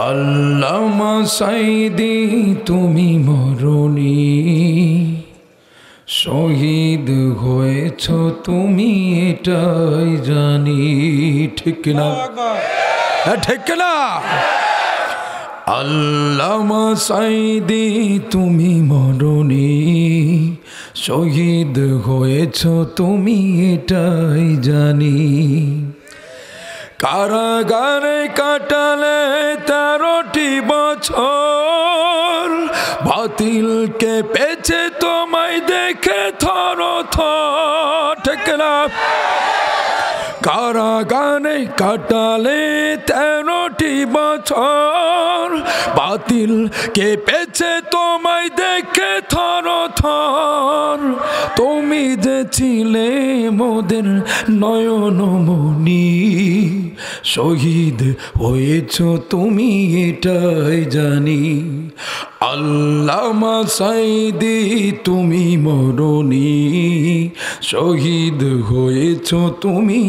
আল্লামা সাইদি তুমি মরণি, শহীদ হয়েছ তুমি এটাই জানি। ঠিক না? ঠিক না? আল্লামা সাইদি তুমি মরণি, শহীদ হয়েছ তুমি এটাই জানি। কারাগারে কাটালে 13টি বছর, বাতিলকে পেছে তোমায় দেখে থরথর। ঠিক না? কারাগারে কাটালে 13টি বছর, বাতিল কে পেছে তোমায় দেখে থরথর। তুমি যে ছিলে মোদের নয়নমণি, শহীদ হয়েছ তুমি এটাই জানি। আল্লামা সাইদি তুমি মরণি, শহীদ হয়েছ তুমি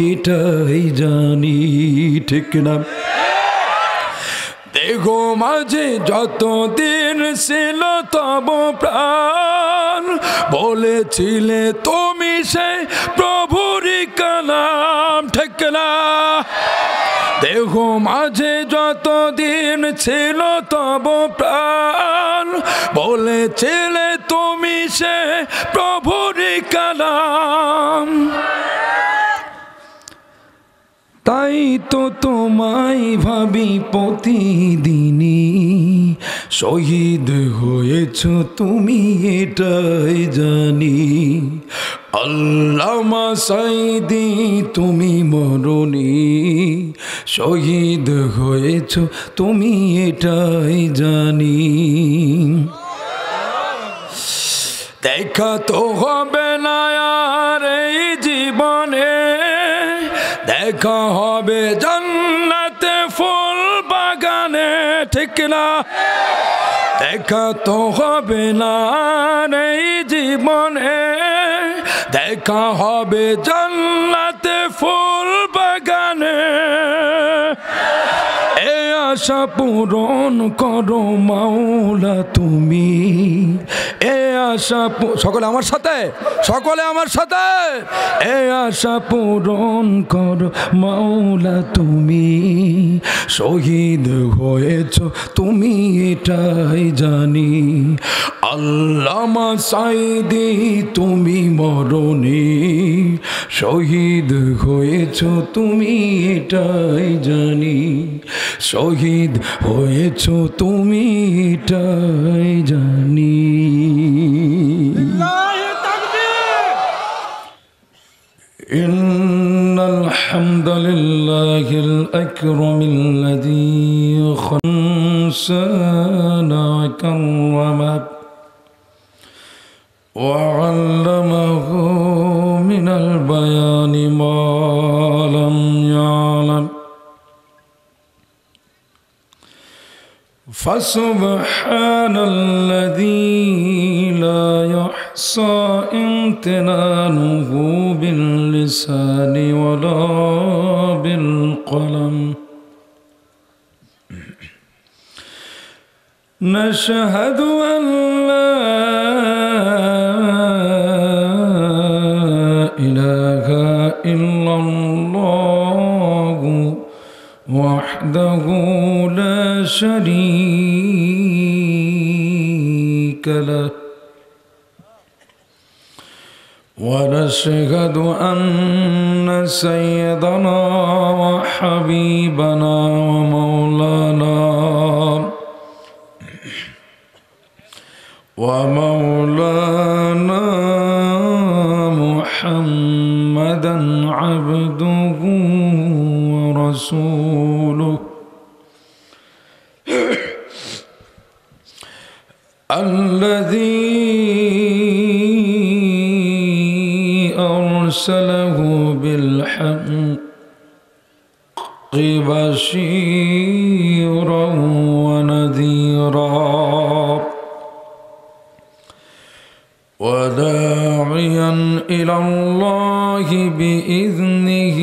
এটাই জানি। ঠিক না? দেখো মাঝে যতদিন ছিল তব প্রাণ, বলেছিলে তুমি সে প্রভুরই কালাম। ঠিক না? দেখো মাঝে যতদিন ছিল তব প্রাণ, বলেছিলে তুমি সে প্রভুরই কালাম। তাই তো তোমায় ভাবি প্রতিদিনই, শহীদ হয়েছ তুমি এটাই জানি। আল্লামা সাইদি তুমি মরণি, শহীদ হয়েছ তুমি এটাই জানি। দেখা তো হবে না আর এই জীবনে, দেখা হবে জান্নাতে ফুল বাগানে। ঠিক না? দেখা তো হবে না এই জীবনে, দেখা হবে জান্নাতে ফুল বাগানে। এ আশা পূরণ করো মাওলা তুমি, এ আশা সকলে আমার সাথে, সকলে আমার সাথে, এ আশা পূরণ করো মাওলা তুমি। শহীদ হয়েছ তুমি এটাই জানি। আল্লামা সাইদি তুমি মরণি, শহীদ হয়েছ তুমি এটাই জানি। শহীদ হয়েছ তুমি এটাই জানি। ইন্নাল হামদুলিল্লাহিল আকরামিল্লাযী খানসানা কাররামা ওয়া আল্লামাহু মিনাল বায়ানি মা লাম ইয়ালাম। ফাসুবহানাল্লাযী লা ইহসা ইমতিনানুহু বিল লিসানি ওয়ালা বিল কলম। নাশহাদু আন লা ইলাহা ইল্লাল্লাহু ওয়াহদাহু লা শারীকা লাহু ونشهد أن سيدنا وحبيبنا ومولانا محمدا عبده ورسوله الذي أرسله بالحق بشيرا ونذيرا وداعيا إلى الله بإذنه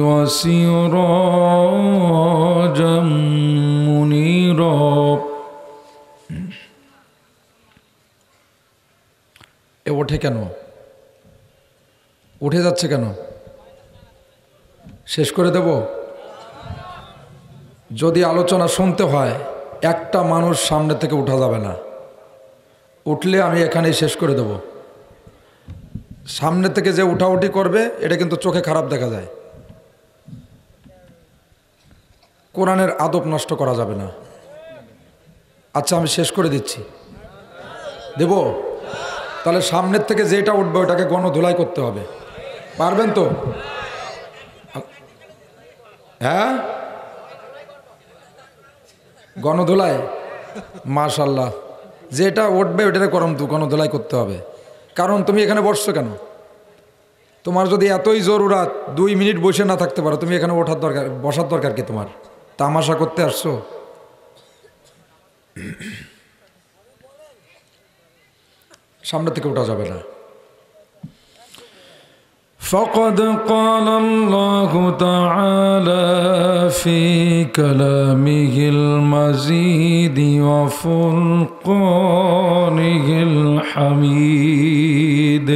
وسراجا منيرا এ ওঠে কেন? উঠে যাচ্ছে কেন? শেষ করে দেব? যদি আলোচনা শুনতে হয় একটা মানুষ সামনে থেকে উঠা যাবে না, উঠলে আমি এখানেই শেষ করে দেব। সামনে থেকে যে উঠাউঠি করবে এটা কিন্তু চোখে খারাপ দেখা যায়। কোরআনের আদব নষ্ট করা যাবে না। আচ্ছা আমি শেষ করে দিচ্ছি, দেব? তাহলে সামনের থেকে যেটা উঠবে ওটাকে গণধোলাই করতে হবে। পারবেন তো? হ্যাঁ, গণধোলাই, মাশাল্লাহ। যেটা উঠবে ওটাকে গণধোলাই করতে হবে। কারণ তুমি এখানে বসছো কেন? তোমার যদি এতই জরুরাত 2 মিনিট বসে না থাকতে পারো, তুমি এখানে বসার দরকার কি? তোমার তামাশা করতে আসছো? সামনে থেকে উঠা যাবে না। فقد قال الله تعالى في كلامه المجيد وفرقانه الحميد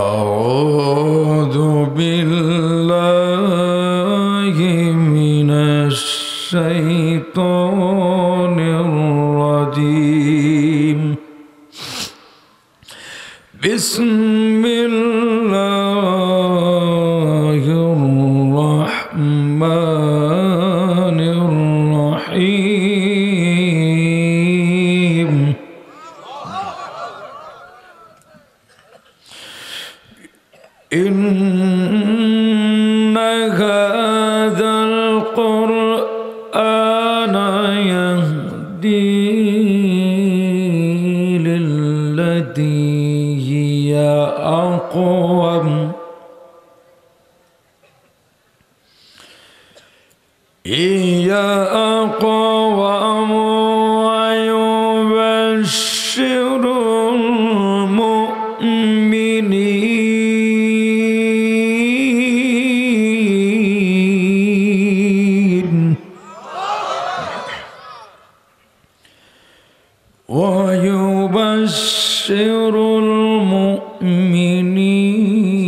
أعوذ بالله من الشيطان الرجيم بسم الله الرحمن الرحيم إن هذا القرآن يهدي للتي هي أقوم ويبشر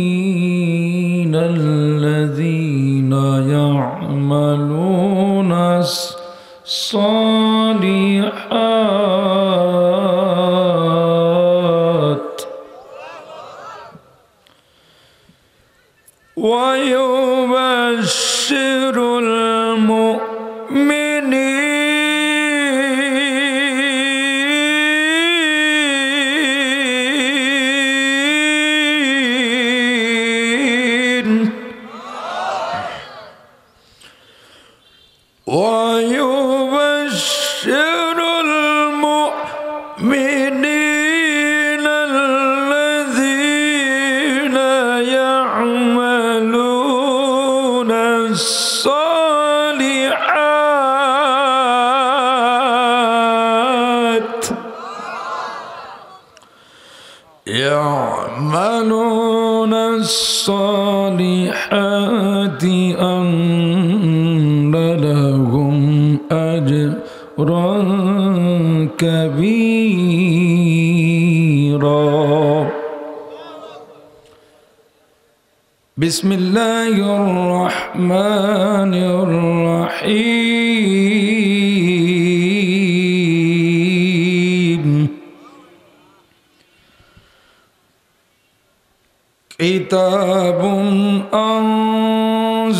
المؤمنين الذين يعملون الصالحات ويبشر المؤمنين الذين يعملون الصالحات أن لهم أجرا كبيرا بسم الله الرحمن الرحيم كتاب أنزلناه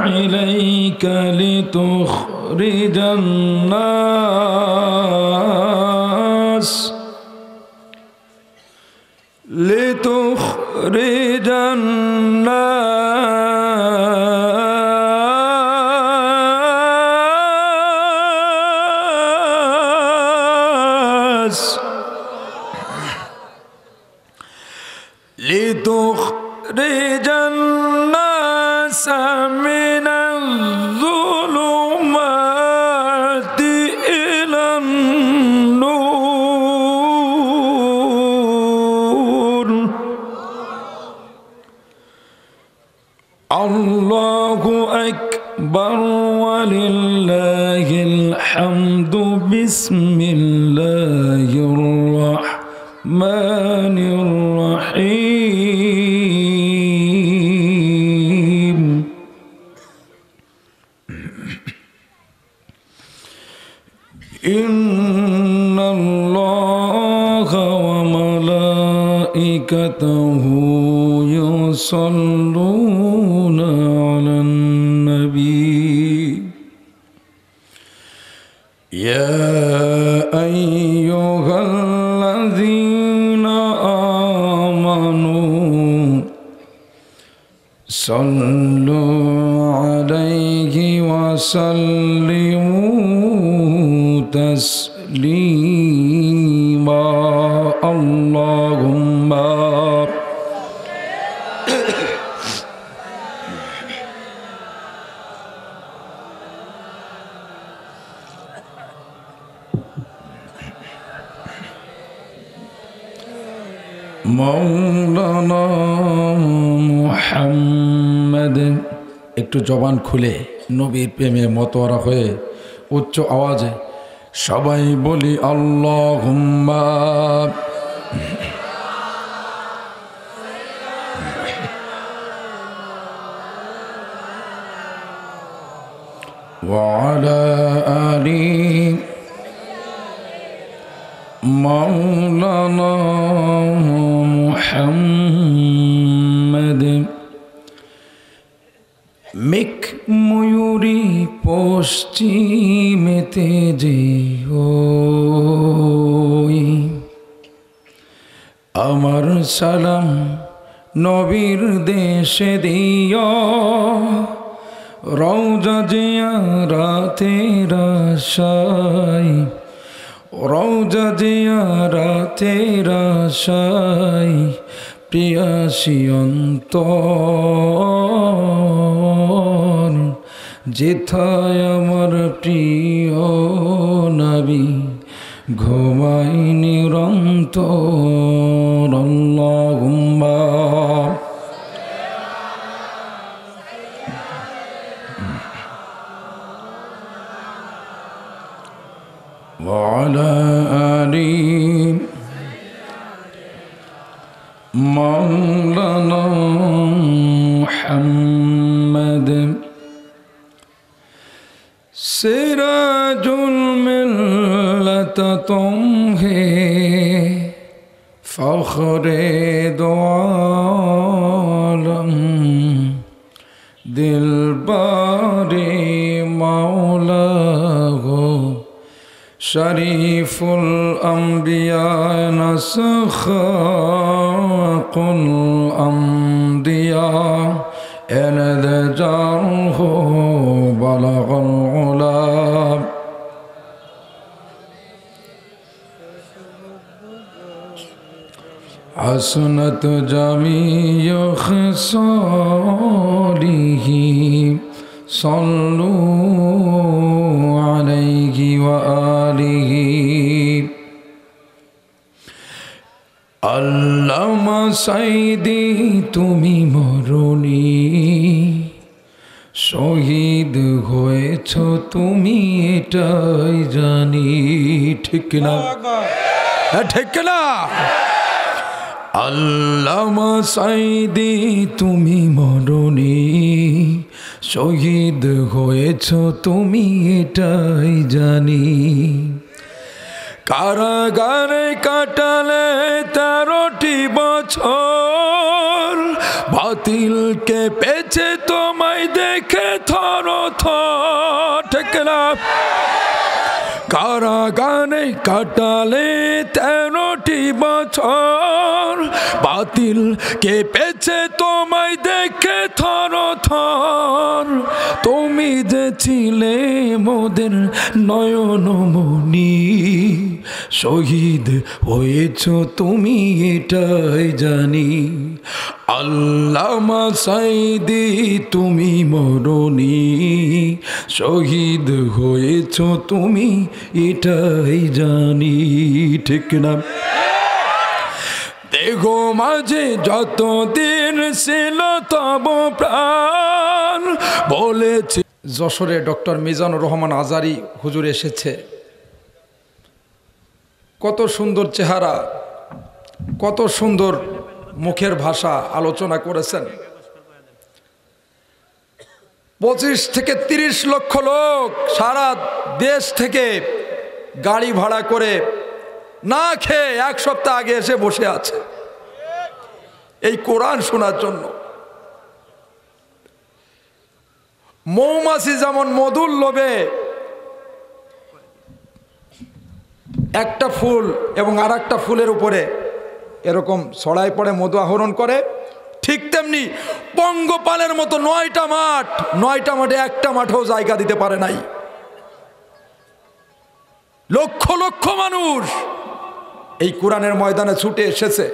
إليك لتخرج الناس من الظلمات إلى النور আল্লাহু আকবার ওয়ালিল্লাহিল হামদু বিসমিল্লাহির রাহমানির রাহিম ইন্নাল্লাহা ওয়া মালাইকাতাহু ইউসাল্লুনা আলান নবী ইয়া আইয়ুহাল্লাযীনা আমানু সাল্লু আলাইহি ওয়া সাল্লিমু তাসলিমা আল্লাহুম্মা মাওলানা মুহাম্মদ। একটু জবান খুলে নবীর প্রেমে মতোয়ারা হয়ে উচ্চ আওয়াজে সবাই বলি আল্লাহুম্মা ওয়া আলা আলি মাওলানা মুহাম্মদ। মেঘ ময়ূরী পশ্চিমেতে যে ওই আমার সালাম নবীর দেশে দিও রওজা জিয়ারাতের আশায় রওজা জিয়ারাতের আশায় প্রিয়াসী অন্তর যেথায় আমার প্রিয় নবী ঘুমাই নিরন্তর আল্লাহুম্মা ওয়া আলা আলি মাওলানা মুহাম্মদ। सिराजुल मिल्लत तुम है फख्रे दो आलम दिलबारे मौला हो शरीफुल अंबिया नसखाकुल अंबिया एनदजाह बलगल उला हसनत जमीय खसालिही सल्लू अलैहि व आलिही। আল্লামা সাইদি তুমি মরণি শহীদ হয়েছ তুমি এটাই জানি ঠিক না ঠিক না। আল্লামা সাইদি তুমি মরণি শহীদ হয়েছ তুমি এটাই জানি। কারাগারে কাটালে 13টি বছর বাতিলকে পেছে তোমায় দেখে থর থর ঠিক না। কারাগারে কাটালে 13টি বছর বাতিল কে পেছে তোমায় দেখে থর থর তুমি যে ছিলে মোদের নয়নমণি শহীদ হয়েছ তুমি এটাই জানি। আল্লামা সাইদি তুমি মরণি শহীদ হয়েছ তুমি এটাই জানি ঠিক না। গো মাঝে যতদিন ছিল তব প্রাণ বলেছি। যশোরে ডক্টর মিজানুর রহমান আজারি হুজুর এসেছে। কত সুন্দর চেহারা, কত সুন্দর মুখের ভাষা, আলোচনা করেছেন। 25 থেকে 30 লক্ষ লোক সারা দেশ থেকে গাড়ি ভাড়া করে না খেয়ে 1 সপ্তাহ আগে এসে বসে আছে এই কোরআন শোনার জন্য। মৌমাছি যেমন মধুর লোভে একটা ফুল এবং আর একটা ফুলের উপরে এরকম ছড়াই পড়ে মধু আহরণ করে, ঠিক তেমনি পঙ্গপালের মতো 9টা মাঠে একটা মাঠেও জায়গা দিতে পারে নাই। লক্ষ লক্ষ মানুষ এই কোরআনের ময়দানে ছুটে এসেছে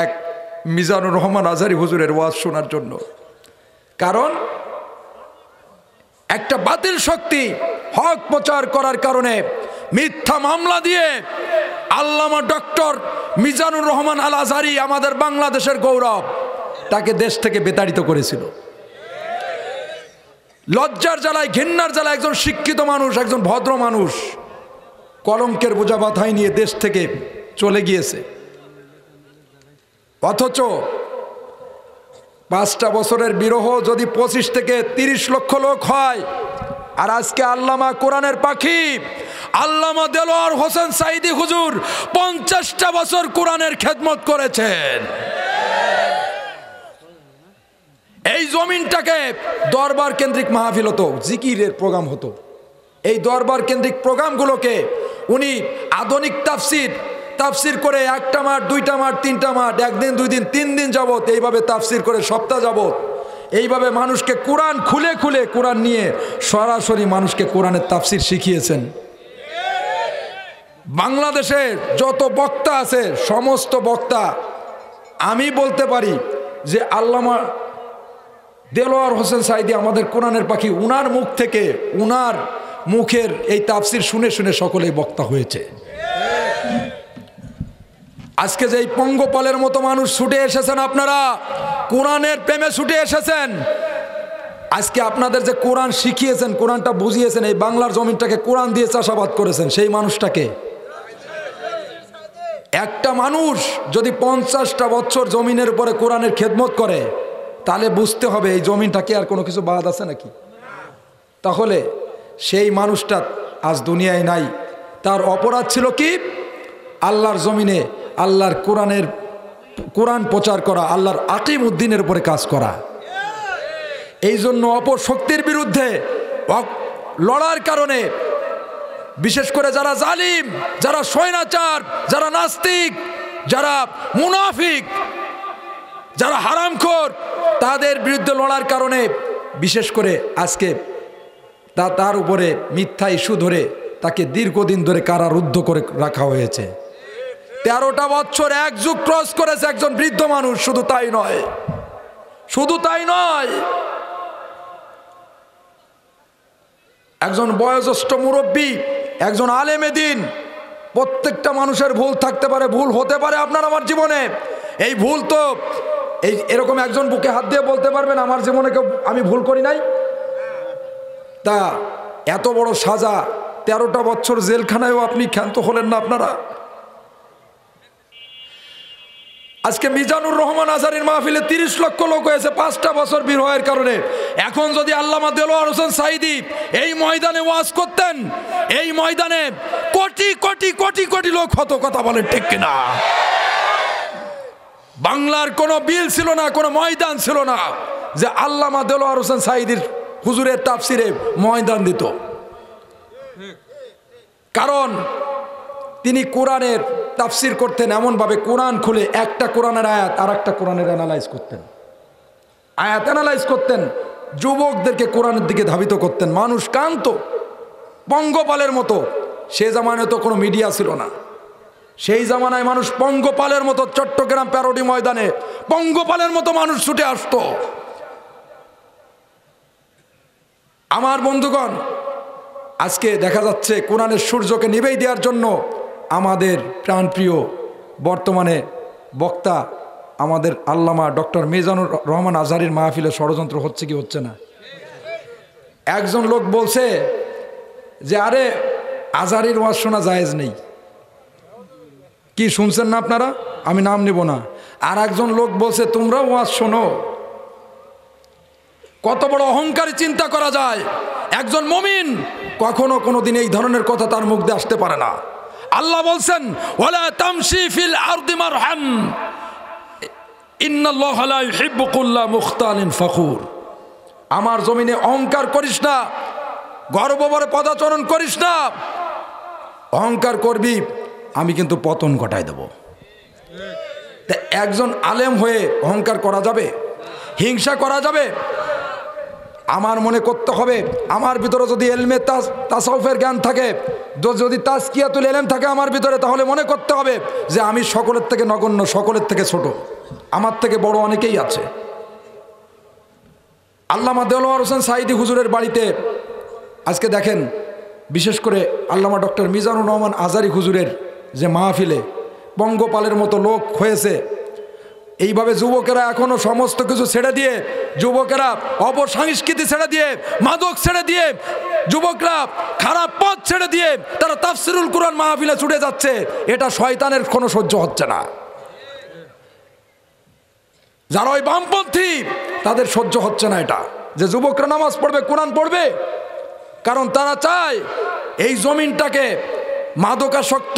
এক মিজানুর রহমান আজারি হুজুরের ওয়াজ শোনার জন্য। কারণ একটা বাতিল শক্তি হক প্রচার করার কারণে মিথ্যা মামলা দিয়ে আল্লামা ডক্টর মিজানুর রহমান আল আজহারি, আমাদের বাংলাদেশের গৌরব, তাকে দেশ থেকে বিতাড়িত করেছিল। লজ্জার জ্বালায়, ঘৃণার জ্বালায় একজন শিক্ষিত মানুষ, একজন ভদ্র মানুষ কলঙ্কের বোঝা মাথায় নিয়ে দেশ থেকে চলে গিয়েছে। অথচ 5টা বছরের বিরহ যদি 25 থেকে 30 লক্ষ লোক হয়, আর আজকে আল্লামা কোরআনের পাখি আল্লামা দেলোয়ার হোসেন সাইদি হুজুর 50টা বছর কোরআনের খেদমত করেছেন। এই জমিনটাকে দরবার কেন্দ্রিক মাহফিল হতো, জিকিরের প্রোগ্রাম হতো। এই দরবার কেন্দ্রিক প্রোগ্রামগুলোকে উনি আধুনিক তাফসির করে 1টা মাঠ, 2টা মাঠ, 3টা মাঠ, 1 দিন 2 দিন 3 দিন যাবত এইভাবে তাফসির করে সপ্তাহ যাবত এইভাবে মানুষকে কোরআন খুলে খুলে কোরআন নিয়ে সরাসরি মানুষকে কোরআনের তাফসির শিখিয়েছেন। বাংলাদেশে যত বক্তা আছে সমস্ত বক্তা আমি বলতে পারি যে আল্লামা দেলোয়ার হোসেন সাইদি আমাদের কোরআনের পাখি, উনার মুখ থেকে, উনার মুখের এই তাফসির শুনে শুনে সকলেই বক্তা হয়েছে। আজকে যে এই পঙ্গপালের মতো মানুষ ছুটে এসেছেন, আপনারা কোরআনের প্রেমে ছুটে এসেছেন। আজকে আপনাদের যে কোরআন শিখিয়েছেন, কোরআনটা বুঝিয়েছেন, এই বাংলার জমিনটাকে কোরআন দিয়ে চাষাবাদ করেছেন, সেই মানুষটাকে। একটা মানুষ যদি 50টা বছর জমিনের উপরে কোরআনের খেদমত করে, তাহলে বুঝতে হবে এই জমিনটাকে আর কোনো কিছু বাদ আছে নাকি। তাহলে সেই মানুষটা আজ দুনিয়ায় নাই। তার অপরাধ ছিল কি? আল্লাহর জমিনে আল্লাহর কোরআন প্রচার করা, আল্লাহর আকিম উদ্দিনের উপরে কাজ করা। এই জন্য অপশক্তির বিরুদ্ধে লড়ার কারণে বিশেষ করে যারা জালিম, যারা স্বৈরাচার, যারা নাস্তিক, যারা মুনাফিক, যারা হারামখোর, তাদের বিরুদ্ধে লড়ার কারণে বিশেষ করে আজকে তার উপরে মিথ্যা ইস্যু ধরে তাকে দীর্ঘদিন ধরে কারারুদ্ধ করে রাখা হয়েছে। 13টা বছর 1 যুগ ক্রস করেছে একজন বৃদ্ধ মানুষ। শুধু তাই নয়, একজন বয়োজ্যেষ্ঠ মুরব্বী, একজন আলেমে দ্বীন। প্রত্যেকটা মানুষের ভুল থাকতে পারে, ভুল হতে পারে আপনার আমার জীবনে। এই ভুল তো এরকম একজন বুকে হাত দিয়ে বলতে পারবেন আমার জীবনে আমি ভুল করি নাই। তা এত বড় সাজা, 13টা বছর জেলখানায়ও আপনি ক্ষান্ত হলেন না আপনারা। আজকে মিজানুর রহমান আজহারির মাহফিলে 30 লক্ষ লোক হয়েছে 5টা বছর বিরহের কারণে। এখন যদি আল্লামা দেলোয়ার হোসেন সাইদি এই ময়দানে ওয়াজ করতেন, এই ময়দানে কোটি কোটি কোটি কোটি লোক হতো। কথা বলেন ঠিক কিনা? বাংলার কোনো বিল ছিল না, কোনো ময়দান ছিল না যে আল্লামা দেলোয়ার হোসেন সাইদির হুজুরের তাফসিরে ময়দান দিত। কারণ তিনি কোরআনের তাফসির করতেন এমনভাবে, কোরআন খুলে একটা কোরআনের আয়াত আর একটা কোরআনের অ্যানালাইজ করতেন, আয়াত অ্যানালাইজ করতেন, যুবকদেরকে কোরআনের দিকে ধাবিত করতেন। মানুষ কান্ত পঙ্গপালের মতো। সে জামানায় তো কোনো মিডিয়া ছিল না। সেই জামানায় মানুষ পঙ্গপালের মতো চট্টগ্রাম প্যারোডি ময়দানে পঙ্গপালের মতো মানুষ ছুটে আসতো। আমার বন্ধুগণ, আজকে দেখা যাচ্ছে কোরআনের সূর্যকে নিভেই দেওয়ার জন্য আমাদের প্রাণপ্রিয় বর্তমানে বক্তা আমাদের আল্লামা ডক্টর মিজানুর রহমান আজহারীর মাহফিলে ষড়যন্ত্র হচ্ছে কি হচ্ছে না? একজন লোক বলছে যে আরে আজহারীর ওয়াজ শোনা জায়েজ নেই। কি শুনছেন না আপনারা? আমি নাম নেব না। আর একজন লোক বলছে তোমরা ওয়াজ শোনো। কত বড় অহংকারী চিন্তা করা যায়! একজন মুমিন কখনো কোনোদিন এই ধরনের কথা তার মুখ দিয়ে আসতে পারে না। আল্লাহ বলছেন ওয়ালা তামশি ফিল আরদি মারহাম ইন্নাল্লাহা লা ইউহিব্বু কুল্লা মুখতালিন ফখুর। আমার জমিনে অহংকার করিস না, গর্বভরে পদাচরণ করিস না। অহংকার করবি আমি কিন্তু পতন ঘটায় দেব। তা একজন আলেম হয়ে অহংকার করা যাবে? হিংসা করা যাবে? আমার মনে করতে হবে আমার ভিতরে যদি এলমে তাসাউফের জ্ঞান থাকে, যদি তাজকিয়াতুল ইলম থাকে আমার ভিতরে, তাহলে মনে করতে হবে যে আমি সকলের থেকে নগণ্য, সকলের থেকে ছোট, আমার থেকে বড় অনেকেই আছে। আল্লামা দেলোয়ার হোসেন সাঈদী হুজুরের বাড়িতে আজকে দেখেন, বিশেষ করে আল্লামা ডক্টর মিজানুর রহমান আজহারী হুজুরের যে মাহফিলে পঙ্গপালের মতো লোক হয়েছে। এইভাবে যুবকেরা এখনো সমস্ত কিছু ছেড়ে দিয়ে, যুবকেরা অপসংস্কৃতি ছেড়ে দিয়ে, মাদক ছেড়ে দিয়ে, যুবকরা খারাপ পথ ছেড়ে দিয়ে তারা তাফসিরুল কুরআন মাহফিলে ছুটে যাচ্ছে। এটা শয়তানের কোনো সহ্য হচ্ছে না। যারা ওই বামপন্থী তাদের সহ্য হচ্ছে না এটা, যে যুবকরা নামাজ পড়বে, কোরআন পড়বে। কারণ তারা চায় এই জমিনটাকে মাদকাসক্ত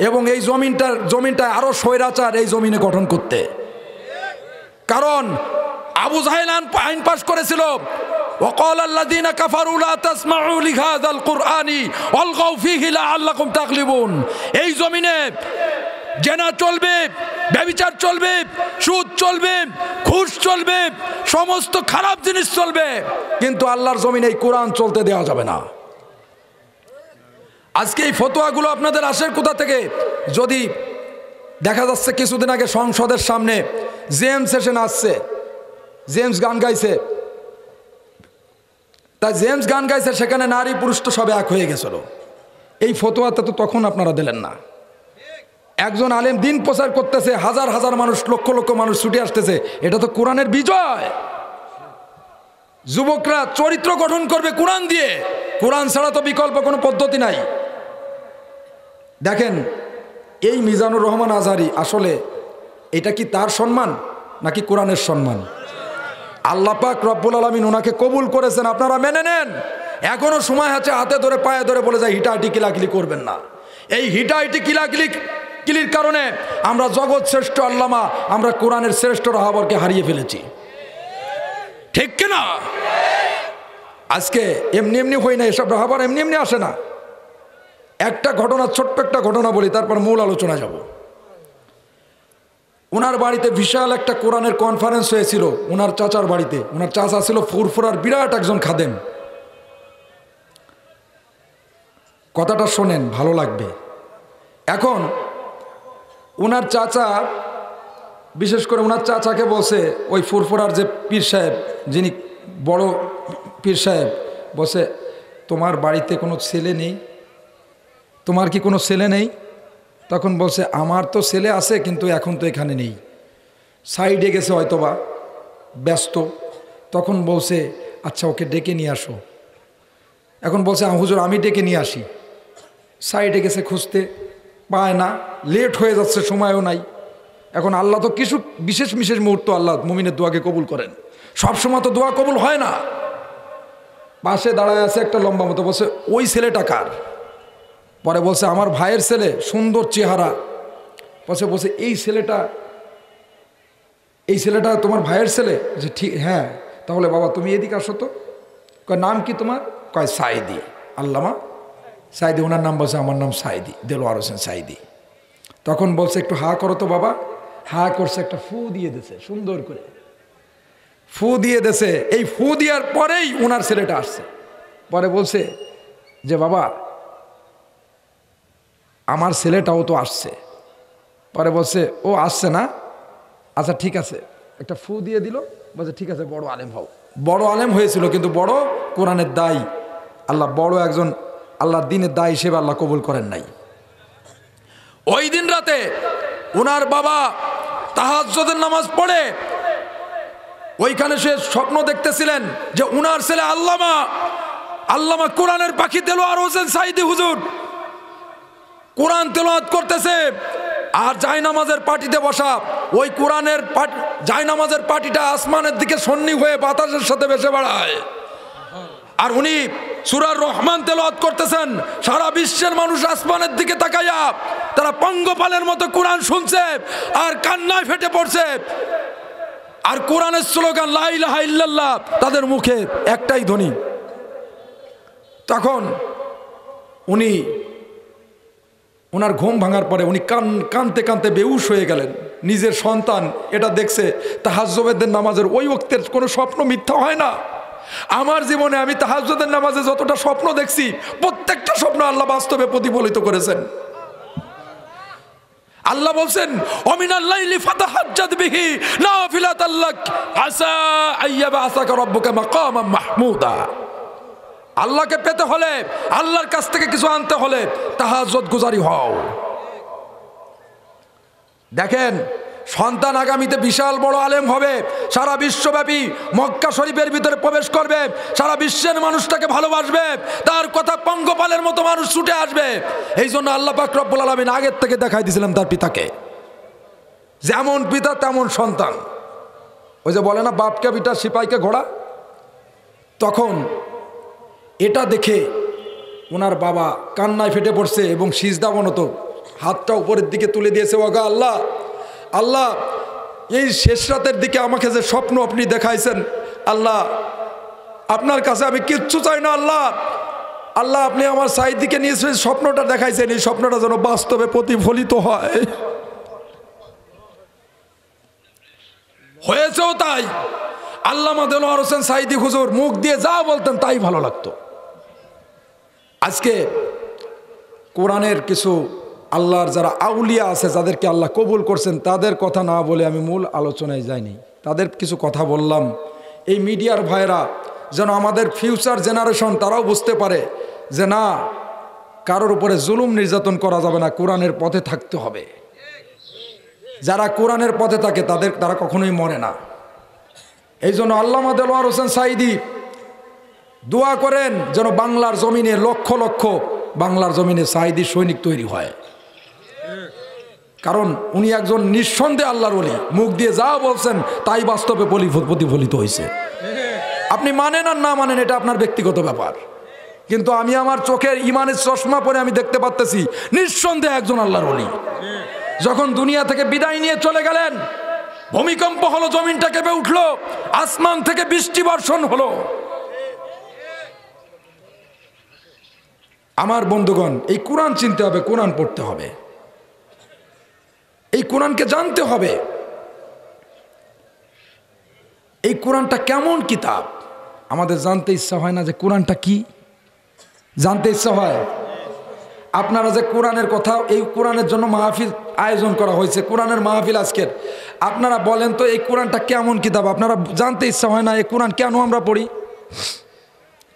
এবং এই জমিনটায় আরো স্বৈরাচার এই জমিনে গঠন করতে। কারণ আবু জাহেল আইন পাশ করেছিল ওয়াকাল আল্লাযীনা কাফারু লা তাসমাউ লিহাযাল কুরআনি ওয়ালগাউ ফীহি লাআল্লাকুম তাগলিবুন। এই জমিনে জেনা চলবে, ব্যভিচার চলবে, সুদ চলবে, ঘুষ চলবে, সমস্ত খারাপ জিনিস চলবে, কিন্তু আল্লাহর জমিনে এই কোরআন চলতে দেওয়া যাবে না। আজকে এই ফতোয়াগুলো আপনাদের আসে কোথা থেকে? যদি দেখা যাচ্ছে কিছুদিন আগে সংসদের সামনে জেমস সেশন আসছে, জেমস গান গাইছে, তাই জেমস গান গাইছে, সেখানে নারী পুরুষ তো সবে এক হয়ে গেছিল। এই ফতোয়াটা তো তখন আপনারা দিলেন না। একজন আলেম দিন প্রচার করতেছে, হাজার হাজার মানুষ, লক্ষ লক্ষ মানুষ ছুটে আসতেছে, এটা তো কোরআনের বিজয়। যুবকরা চরিত্র গঠন করবে কোরআন দিয়ে, কোরআন ছাড়া তো বিকল্প কোনো পদ্ধতি নাই। দেখেন এই মিজানুর রহমান আজহারী আসলে এটা কি তার সম্মান নাকি কোরআনের সম্মান? আল্লাহ পাক রব্বুল আলামিন ওনাকে কবুল করেছেন, আপনারা মেনে নেন। এখনো সময় আছে, হাতে ধরে পায়ে ধরে বলে যায় হিটাহিটি কিলাকিলি করবেন না। এই হিটাহিটি কিলির কারণে আমরা জগৎ শ্রেষ্ঠ আল্লামা, আমরা কোরআনের শ্রেষ্ঠ রাহাবরকে হারিয়ে ফেলেছি, ঠিক কিনা? আজকে এমনি এমনি হই না, এসব রাহাবর এমনি এমনি আসে না। একটা ঘটনা, ছোট্ট একটা ঘটনা বলি, তারপর মূল আলোচনা যাব। ওনার বাড়িতে বিশাল একটা কোরআনের কনফারেন্স হয়েছিল, ওনার চাচার বাড়িতে। ওনার চাচা ছিল ফুরফুরার বিরাট একজন খাদেম। কথাটা শোনেন, ভালো লাগবে। এখন ওনার চাচা, বিশেষ করে ওনার চাচাকে বলছে, ওই ফুরফুরার যে পীর সাহেব, যিনি বড় পীর সাহেব, বলছে তোমার বাড়িতে কোনো ছেলে নেই? তোমার কি কোনো ছেলে নেই? তখন বলছে আমার তো ছেলে আছে, কিন্তু এখন তো এখানে নেই, সাইডে গেছে হয়তোবা, ব্যস্ত। তখন বলছে আচ্ছা ওকে ডেকে নিয়ে আসো। এখন বলছে হুজুর আমি ডেকে নিয়ে আসি। সাইডে গেছে, খুঁজতে পায় না, লেট হয়ে যাচ্ছে, সময়ও নাই। এখন আল্লাহ তো কিছু বিশেষ বিশেষ মুহূর্ত আল্লাহ মুমিনের দোয়াকে কবুল করেন, সবসময় তো দোয়া কবুল হয় না। পাশে দাঁড়ায় আছে একটা লম্বা মতো, বলছে ওই ছেলেটা কার? পরে বলছে আমার ভাইয়ের ছেলে, সুন্দর চেহারা। বলছে এই ছেলেটা তোমার ভাইয়ের ছেলে? যে ঠিক, হ্যাঁ। তাহলে বাবা তুমি এদিকে আসো তো। কয় নাম কি তোমার? কয় সাঈদী, আল্লামা সাঈদী। ওনার নাম বলছে আমার নাম সাঈদী, দেলোয়ার হোসেন সাঈদী। তখন বলছে একটু হা করো তো বাবা। হা করছে, একটা ফু দিয়ে দিয়েছে, সুন্দর করে ফু দিয়ে দিয়েছে। এই ফু দেওয়ার পরেই ওনার ছেলেটা আসছে। পরে বলছে যে বাবা আমার ছেলেটাও তো আসছে। পরে বলছে ও আসছে না, আচ্ছা ঠিক আছে, একটা ফু দিয়ে দিল। বলছে ঠিক আছে, বড় আলেম হও। বড় আলেম হয়েছিল, কিন্তু বড় কোরআনের দায়ী আল্লাহ, বড় একজন আল্লাহর দ্বীনের দায়ী হিসেবে আল্লাহ কবুল করেন নাই। ওই দিন রাতে ওনার বাবা তাহাজ্জুদের নামাজ পড়ে ওইখানে সে স্বপ্ন দেখতেছিলেন যে উনার ছেলে আল্লামা কোরআনের পাখি দেলোয়ার হোসেন সাইদি হুজুর কোরআন তেলাওয়াত করতেছে, আর জায়নামাজের পাটিতে বসা ওই কোরআনের জায়নামাজের পাটিটা আসমানের দিকে সন্নি হয়ে বাতাসের সাথে ভেসে বেড়ায়, আর উনি সূরা রহমান তেলাওয়াত করতেছেন। সারা বিশ্বের মানুষ আসমানের দিকে তাকাইয়া তারা পঙ্গপালের মতো কোরআন শুনছে আর কান্নায় ফেটে পড়ছে, আর কোরআনের স্লোগান লা ইলাহা ইল্লাল্লাহ তাদের মুখে একটাই ধ্বনি। তখন ওনার ঘুম ভাঙার পরে উনি কানতে কানতে বেহুশ হয়ে গেলেন। নিজের সন্তান এটা দেখছে। তাহাজ্জুদের নামাজের ওই ওয়াক্তের কোনো স্বপ্ন মিথ্যা হয় না। আমার জীবনে আমি তাহাজ্জুদের নামাজে যতটা স্বপ্ন দেখছি প্রত্যেকটা স্বপ্ন আল্লাহ বাস্তবে প্রতিফলিত করেছেন। আল্লাহ বলছেন ওমিনাল লাইলি ফাতাহাজ্জাদ বিহি নাফিলাতাল লাক আসা আইয়াবাসাকা রাব্বুকা মাকামান মাহমুদা। আল্লাহকে পেতে হলে, আল্লাহর কাছ থেকে কিছু আনতে হলে তাহাজ্জুদ গুজারি হও। দেখেন, সন্তান আগামীতে বিশাল বড় আলেম হবে, সারা বিশ্বব্যাপী মক্কা শরীফের ভিতরে প্রবেশ করবে, সারা বিশ্বের মানুষটাকে ভালোবাসবে, তার কথা পঙ্গপালের মতো মানুষ ছুটে আসবে। এই জন্য আল্লাহ পাক রব্বুল আলামিন আগের থেকে দেখাই দিয়েছিলেন তার পিতাকে, যেমন পিতা তেমন সন্তান। ওই যে বলে না বাপকে বিটা সিপাইকে ঘোড়া, তখন এটা দেখে ওনার বাবা কান্নায় ফেটে পড়ছে এবং সিজদাবনত হাতটা উপরের দিকে তুলে দিয়েছে। ওগো আল্লাহ, আল্লাহ এই শেষ রাতের দিকে আমাকে যে স্বপ্ন আপনি দেখাইছেন, আল্লাহ আপনার কাছে আমি কিচ্ছু চাই না। আল্লাহ, আল্লাহ আপনি আমার সাইদিকে নিয়ে স্বপ্নটা দেখাইছেন, এই স্বপ্নটা যেন বাস্তবে প্রতিফলিত হয়। হয়েছেও তাই। আল্লামা দেলোয়ার হোসেন সাইদি হুজুর মুখ দিয়ে যা বলতেন তাই ভালো লাগতো। আজকে কোরআনের কিছু আল্লাহর যারা আউলিয়া আছে, যাদেরকে আল্লাহ কবুল করছেন, তাদের কথা না বলে আমি মূল আলোচনায় যাইনি। তাদের কিছু কথা বললাম এই মিডিয়ার ভাইরা যেন আমাদের ফিউচার জেনারেশন তারাও বুঝতে পারে যে না, কারোর উপরে জুলুম নির্যাতন করা যাবে না, কোরআনের পথে থাকতে হবে। যারা কোরআনের পথে থাকে তারা কখনোই মরে না। এই জন্য আল্লামা দেলোয়ার হোসেন সাইদি দোয়া করেন যেন বাংলার জমিনে লক্ষ লক্ষ বাংলার জমিনে সাইদি সৈনিক তৈরি হয়। কারণ উনি একজন নিঃসন্দেহে আল্লাহর ওলি, মুখ দিয়ে যা বলছেন তাই বাস্তবে প্রতিফলিত হয়েছে। আপনি মানেন আর না মানেন এটা আপনার ব্যক্তিগত ব্যাপার, কিন্তু আমি আমার চোখের ইমানের চশমা পরে আমি দেখতে পাচ্তেছি নিঃসন্দেহে একজন আল্লাহর ওলি। যখন দুনিয়া থেকে বিদায় নিয়ে চলে গেলেন, ভূমিকম্প হলো, জমিনটা কেঁপে উঠলো, আসমান থেকে বৃষ্টি বর্ষণ হলো। আমার বন্ধুগণ, এই কোরআন চিনতে হবে, কোরআন পড়তে হবে, এই কোরআনকে জানতে হবে। এই কোরআনটা কেমন কিতাব আমাদের জানতে ইচ্ছা হয় না? যে কোরআনটা কি জানতে ইচ্ছা হয়? আপনারা যে কোরআনের কথা, এই কোরআনের জন্য মাহফিল আয়োজন করা হয়েছে, কোরআনের মাহফিল আজকের, আপনারা বলেন তো এই কোরআনটা কেমন কিতাব? আপনারা জানতে ইচ্ছা হয় না এই কোরআন কেন আমরা পড়ি?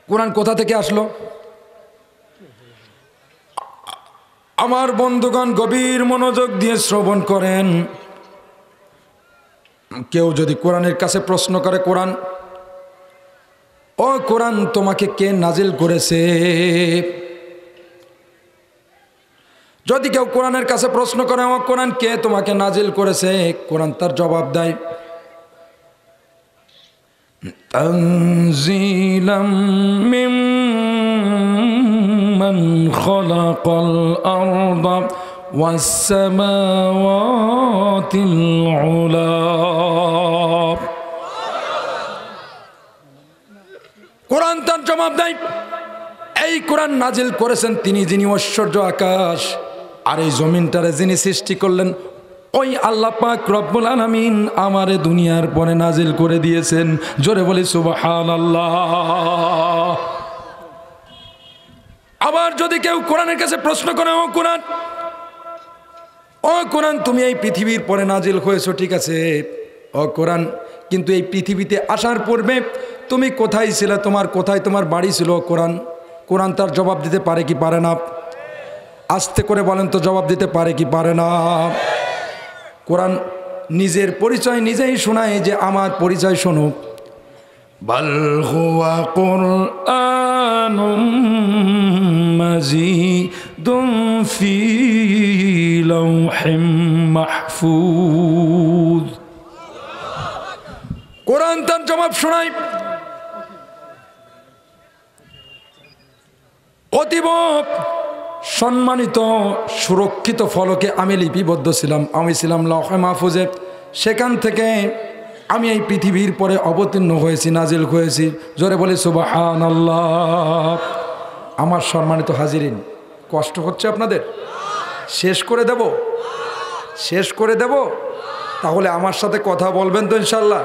কোরআন কোথা থেকে আসলো? আমার বন্ধুগণ গভীর মনোযোগ দিয়ে শ্রবণ করেন। কেউ যদি কোরআনের কাছে প্রশ্ন করে, কোরআন, ও কোরআন তোমাকে কে নাজিল করেছে? যদি কেউ কোরআনের কাছে প্রশ্ন করে, ও কোরআন কে তোমাকে নাজিল করেছে? কোরআন তার জবাব দেয়, তানজিলাম মিম্মান খালাকাল আরদা ওয়াস সামাওয়াতিল উলা। কোরআন তার জবাব দেয়, এই কোরআন নাজিল করেছেন তিনি, যিনি ঐশ্বর্য আকাশ আর এই জমিনটারে যিনি সৃষ্টি করলেন, ওই আল্লাহ পাক রব্বুল আলামিন আমারে দুনিয়ার পরে নাজিল করে দিয়েছেন। জোরে বলি সুবহানাল্লাহ। আবার যদি কেউ কোরআনের কাছে প্রশ্ন করে, ও কোরআন তুমি এই পৃথিবীর পরে নাজিল হয়েছো, ঠিক আছে ও কোরআন, কিন্তু এই পৃথিবীতে আসার পূর্বে তুমি কোথায় ছিলে? কোথায় তোমার বাড়ি ছিল? কোরআন তার জবাব দিতে পারে কি পারে না? আস্তে করে বলেন তো, জবাব দিতে পারে কি পারে না? কোরআন নিজের পরিচয় নিজেই শোনায় যে আমার পরিচয় শোনো। বাল হুয়া কুরআনুম মাজিদুম ফি লাওহিম মাহফুজ। কোরআন তার জবাব শোনায়, অতীব সম্মানিত সুরক্ষিত ফলকে আমি লিপিবদ্ধ ছিলাম, আমি ছিলাম লাওহে মাহফুজে। সেখান থেকে আমি এই পৃথিবীর পরে অবতীর্ণ হয়েছি, নাজিল হয়েছি। জোরে বলি সুবহানাল্লাহ। আমার সম্মানিত হাজিরিন, কষ্ট হচ্ছে আপনাদের? শেষ করে দেব, শেষ করে দেব। তাহলে আমার সাথে কথা বলবেন তো ইনশাল্লাহ?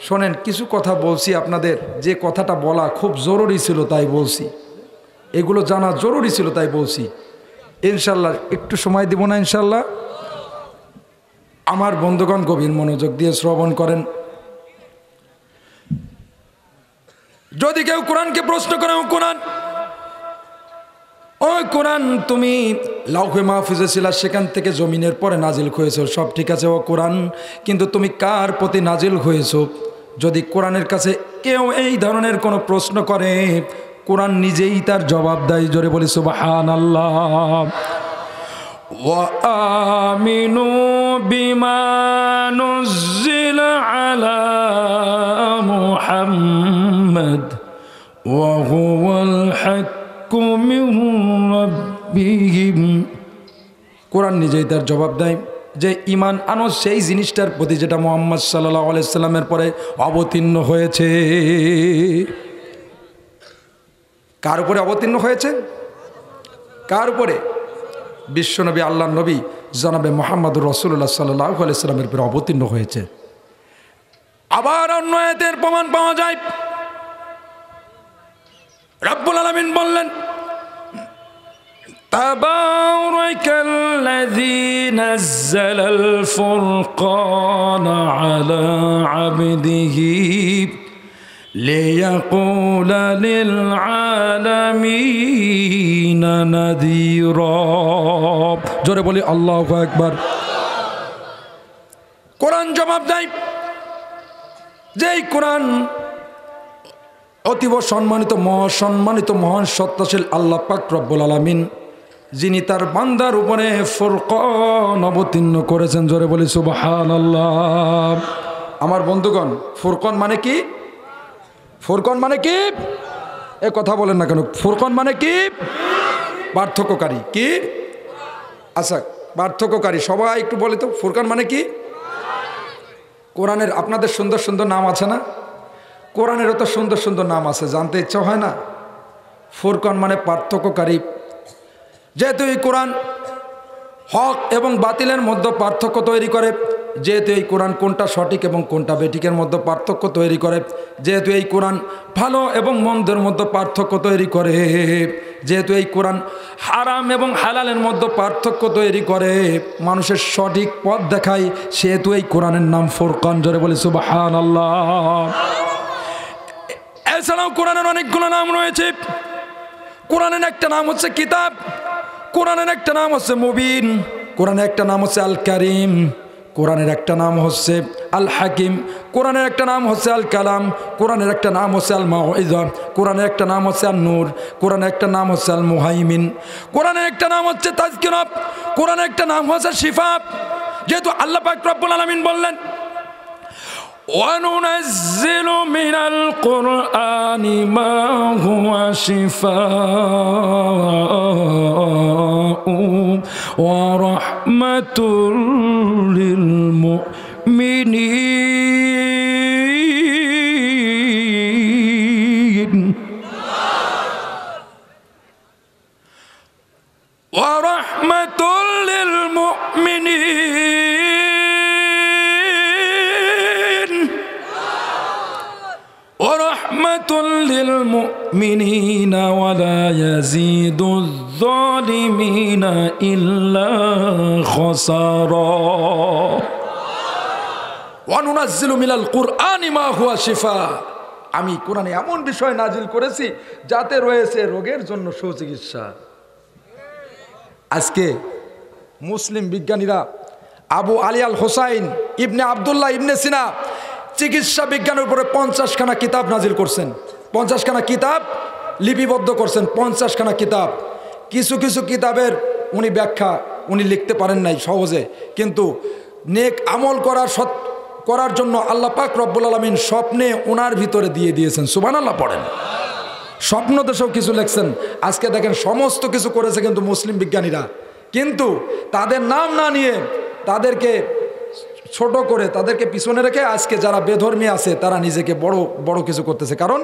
শোনেন, কিছু কথা বলছি আপনাদের, যে কথাটা বলা খুব জরুরি ছিল তাই বলছি, এগুলো জানা জরুরি ছিল তাই বলছি। ইনশাল্লাহ একটু সময় দিব না ইনশাল্লাহ? আমার বন্ধুগণ গভীর মনোযোগ দিয়ে শ্রবণ করেন। যদি কেউ কোরআনকে প্রশ্ন করে, ও কোরআন, ও কোরআন তুমি লাওহে মাহফুজে ছিলা, সেখান থেকে জমিনের পরে নাজিল হয়েছো, সব ঠিক আছে ও কোরআন, কিন্তু তুমি কার প্রতি নাজিল হয়েছো? যদি কোরআনের কাছে কেউ এই ধরনের কোনো প্রশ্ন করে, কোরআন নিজেই তার জবাব দেয়। জোরে বলি সুবহানাল্লাহ। ওয়া আমিনু বিমা নুজ্জিলা আলা মুহাম্মাদ ওয়া হুয়াল হাক্কু মির রাব্বিহিম। কোরআন নিজেই তার জবাব দেয় যে ঈমান আনো সেই জিনিসটার প্রতি যেটা মুহাম্মদ সাল্লাল্লাহু আলাইহি সাল্লামের পরে অবতীর্ণ হয়েছে। কার উপরে অবতীর্ণ হয়েছে? কার উপরে? বিশ্বনবী, আল্লাহর নবী জনাবে মুহাম্মদুর রাসূলুল্লাহ সাল্লাল্লাহু আলাইহি সাল্লামের উপরে অবতীর্ণ হয়েছে। আবার অন্য আয়াতের প্রমাণ পাওয়া যায়। রব্বুল আলামিন বললেন, তাবারাকাল্লাযী নাযালাল ফুরকানা আলা আবদিহি লিয়াকুলা লিল আলামিনা নাযীরা। জোরে বলি আল্লাহু আকবার। কোরআন জবাব দেয়, যেই কোরআন অতীব সম্মানিত মহাসম্মানিত মহান সত্তাশীল আল্লাহ পাক রব্বুল আলামিন, যিনি তার বান্দার উপরে ফুরকান অবতীর্ণ করেছেন। জোরে বলি সুবহানাল্লাহ। আমার বন্ধুগণ, ফুরকান মানে কি? ফুরকান মানে কি? এ কথা বলেন না কেন? ফুরকান মানে কি? পার্থক্যকারী। কি? আচ্ছা, পার্থক্যকারী। সবাই একটু বলে তো, ফুরকান মানে কি? কোরআনের আপনাদের সুন্দর সুন্দর নাম আছে না? কোরআনেরও তো সুন্দর সুন্দর নাম আছে, জানতে ইচ্ছা হয় না? ফুরকান মানে পার্থক্যকারী। যেহেতু এই কোরআন হক এবং বাতিলের মধ্যে পার্থক্য তৈরি করে, যেহেতু এই কোরআন কোনটা সঠিক এবং কোনটা বেঠিকের মধ্যে পার্থক্য তৈরি করে, যেহেতু এই কোরআন ভালো এবং মন্দের মধ্যে পার্থক্য তৈরি করে, যেহেতু এই কোরআন হারাম এবং হালালের মধ্যে পার্থক্য তৈরি করে, মানুষের সঠিক পথ দেখায়, সেহেতু এই কোরআনের নাম ফুরকান। জোরে বলি সুবহানাল্লাহ। এছাড়াও কোরআনের অনেকগুলো নাম রয়েছে। কোরআনের একটা নাম হচ্ছে কিতাব, কোরআনের একটা নাম হচ্ছে মুবিন, কোরআনের একটা নাম হচ্ছে আল কারিম, কোরআনের একটা নাম হচ্ছে আল হাকিম, কোরআনের একটা নাম হচ্ছে আল কালাম, কোরআনের একটা নাম হচ্ছে আল মাউইযা, কোরআনের একটা নাম হচ্ছে আল নূর, কোরআনের একটা নাম হচ্ছে আল মুহাইমিন, কোরআনের একটা নাম হচ্ছে তাজকিরা, কোরআনের একটা নাম হচ্ছে শিফা। যেহেতু আল্লাহ পাক রব্বুল আলামিন বললেন, وَنُنَزِّلُ مِنَ الْقُرْآنِ مَا هُوَ شِفَاءٌ وَرَحْمَةٌ لِلْمُؤْمِنِينَ وَرَحْمَةٌ لِلْمُؤْمِنِينَ ورحمة للمؤمنين ولا يزيد الظالمين إلا خسارا ওয়ানুনাজ্জিলু মিনাল কুরআনি মা হুয়া শিফা। আমি কোরআনে এমন বিষয় নাজিল করেছি যাতে রয়েছে রোগের জন্য সুচিকিৎসা। আজকে মুসলিম বিজ্ঞানীরা আবু আলী আল হোসাইন ইবনে আবদুল্লাহ ইবনে সিনা চিকিৎসা বিজ্ঞানের উপরে 50খানা কিতাব নাজিল করছেন, 50খানা কিতাব লিপিবদ্ধ করছেন, 50খানা কিতাব। কিছু কিছু কিতাবের উনি ব্যাখ্যা উনি লিখতে পারেন নাই সহজে, কিন্তু নেক আমল করার জন্য আল্লাহ পাক রব্বুল আলামিন স্বপ্নে ওনার ভিতরে দিয়ে দিয়েছেন। সুবহানাল্লাহ পড়েন। স্বপ্ন দেশেও কিছু লেখছেন। আজকে দেখেন সমস্ত কিছু করেছে কিন্তু মুসলিম বিজ্ঞানীরা, কিন্তু তাদের নাম না নিয়ে তাদেরকে ছোট করে তাদেরকে পিছনে রেখে আজকে যারা বেধর্মী আছে তারা নিজেকে বড় বড় কিছু করতেছে। কারণ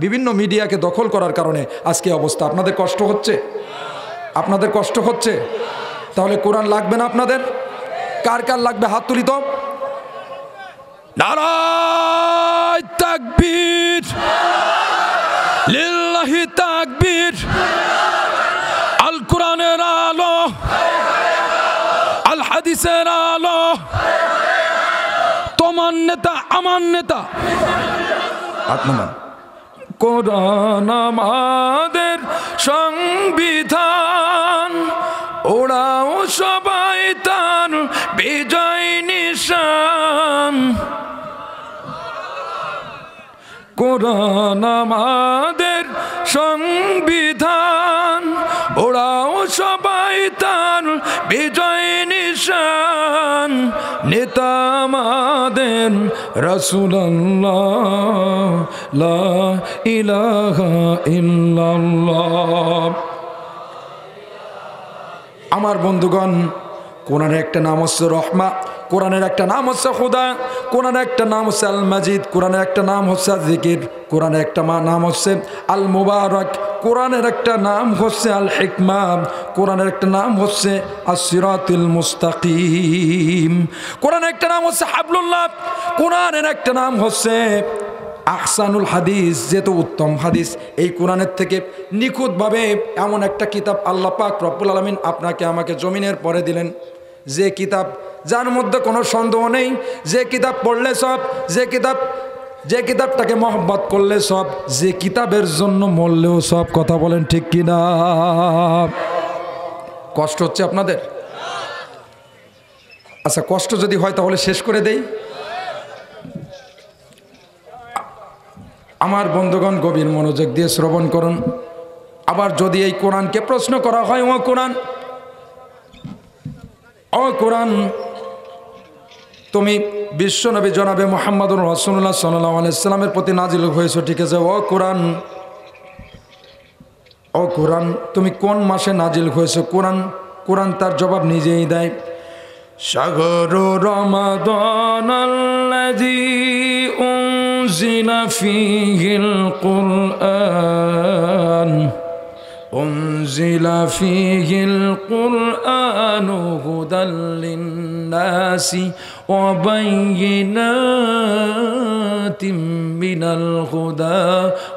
বিভিন্ন মিডিয়াকে দখল করার কারণে আজকে অবস্থা। আপনাদের কষ্ট হচ্ছে? আপনাদের কষ্ট হচ্ছে? তাহলে কোরআন লাগবে না আপনাদের? কার কার লাগবে হাত তুলি তো। নারায়ে তাকবীর, লিল্লাহি তাকবীর। আল কোরআনের আলো, আল হাদিসের আলো, তোমার নেতা আমার নেতা। কোরআন আমাদের সংবিধান, ওরাও সবাই তার বিজয় নিশান। কোরআন আমাদের সংবিধান, ওরাও সবাই তার বিজয় নিশান। নেতা আমাদের রাসূলুল্লাহ, লা ইলাহা ইল্লাল্লাহ। আমার বন্ধুগণ, কোরআনের একটা নাম হচ্ছে রহমা, কোরআনের একটা নাম হচ্ছে খুদা, কোরআনের একটা নাম হচ্ছে আল মাজিদ, কোরআনের একটা নাম হচ্ছে জিকির, কোরআনের একটা নাম হচ্ছে আল মুবারক, কোরআনের একটা নাম হচ্ছে আল হিকমা, কোরআনের একটা নাম হচ্ছে আস-সিরাতুল মুস্তাকিম, কোরআনের একটা নাম হচ্ছে হাবলুল্লাহ, কোরআনের একটা নাম হচ্ছে আহসানুল হাদিস, যেহেতু উত্তম হাদিস। এই কোরআনের থেকে নিখুঁতভাবে এমন একটা কিতাব আল্লাহ পাক রব্বুল আলামিন আপনাকে আমাকে জমিনের পরে দিলেন, যে কিতাব যার মধ্যে কোনো সন্দেহ নেই, যে কিতাব পড়লে সব, যে কিতাবটাকে মহব্বত করলে সব, যে কিতাবের জন্য মরলেও সব। কথা বলেন ঠিক কিনা? কষ্ট হচ্ছে আপনাদের? আচ্ছা, কষ্ট যদি হয় তাহলে শেষ করে দেই। আমার বন্ধুগণ, গভীর মনোযোগ দিয়ে শ্রবণ করুন। আবার যদি এই কোরআনকে প্রশ্ন করা হয়, ও কোরআন, তুমি বিশ্বনবী জনাবে মুহাম্মদুর রাসূলুল্লাহ সাল্লাল্লাহু আলাইহি সাল্লামের প্রতি নাজিল হয়েছো, ঠিক আছে। ও কোরআন, তুমি কোন মাসে নাজিল হয়েছো? কোরআন তার জবাব নিজেই দেয়। শাহরু রমাদান আল্লাযী উনজিলা ফীহিল কুরআন, উনজিলা ফীহিল কুরআনু হুদাল লিন্নাসি ওয়া বায়িনাতিম মিনাল হুদা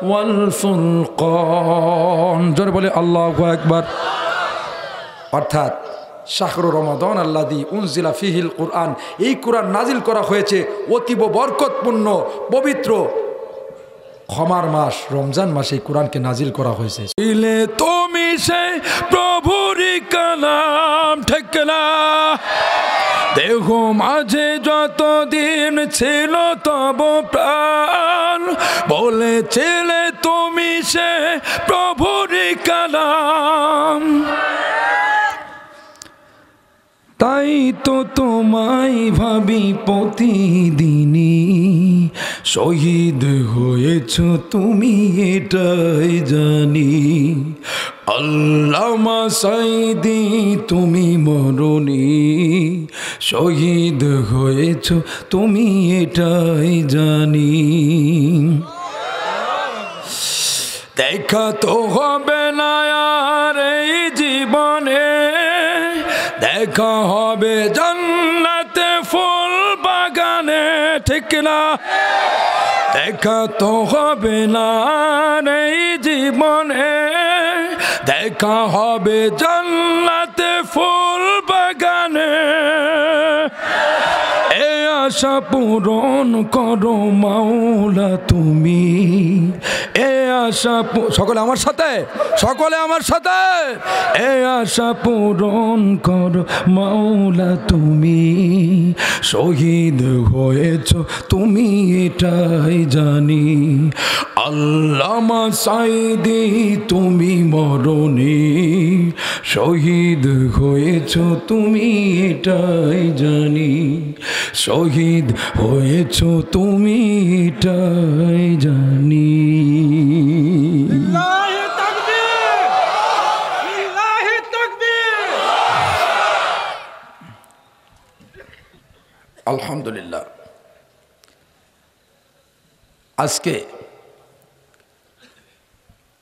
ওয়াল ফুরকান। জোরে বলে আল্লাহু আকবার। অর্থাৎ শাহরু রমাদান আল্লাযী উনজিলা ফীহিল কুরআন, এই কোরআন নাজিল করা হয়েছে অতীব বরকতপূর্ণ পবিত্র ক্ষমার মাস রমজান মাসে এই কোরআনকে নাজিল করা হয়েছে। তুমি সে প্রভুরই কালাম, ঠিক না? দেহ মাঝে যতদিন ছিল তব প্রাণ, বলেছিলে তুমি সে প্রভুরই কালাম। তাই তো তোমায় ভাবি প্রতিদিনই, শহীদ হয়েছ তুমি এটাই জানি। আল্লামা সাঈদী তুমি মরণি, শহীদ হয়েছ তুমি এটাই জানি। দেখা তো হবে না আর এই জীবনে, দেখা হবে জান্নাতে ফুল বাগানে, ঠিক না? দেখা তো হবে না এই জীবনে, দেখা হবে জান্নাতে ফুল বাগানে। এ আশা পূরণ করো মাওলা তুমি, এ আশা সকলে আমার সাথে, সকলে আমার সাথে, এ আশা পূরণ করো মাওলা তুমি। শহীদ হয়েছ তুমি এটাই জানি, আল্লামা সাঈদী তুমি মরণে শহীদ হয়েছ তুমি এটাই জানি, শহীদ হয়েছ তুমি এটাই জানি। লিল্লাহি তাকবীর, লিল্লাহি তাকবীর। আলহামদুলিল্লাহ। আজকে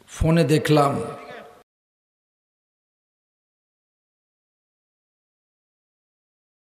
ফোনে দেখলাম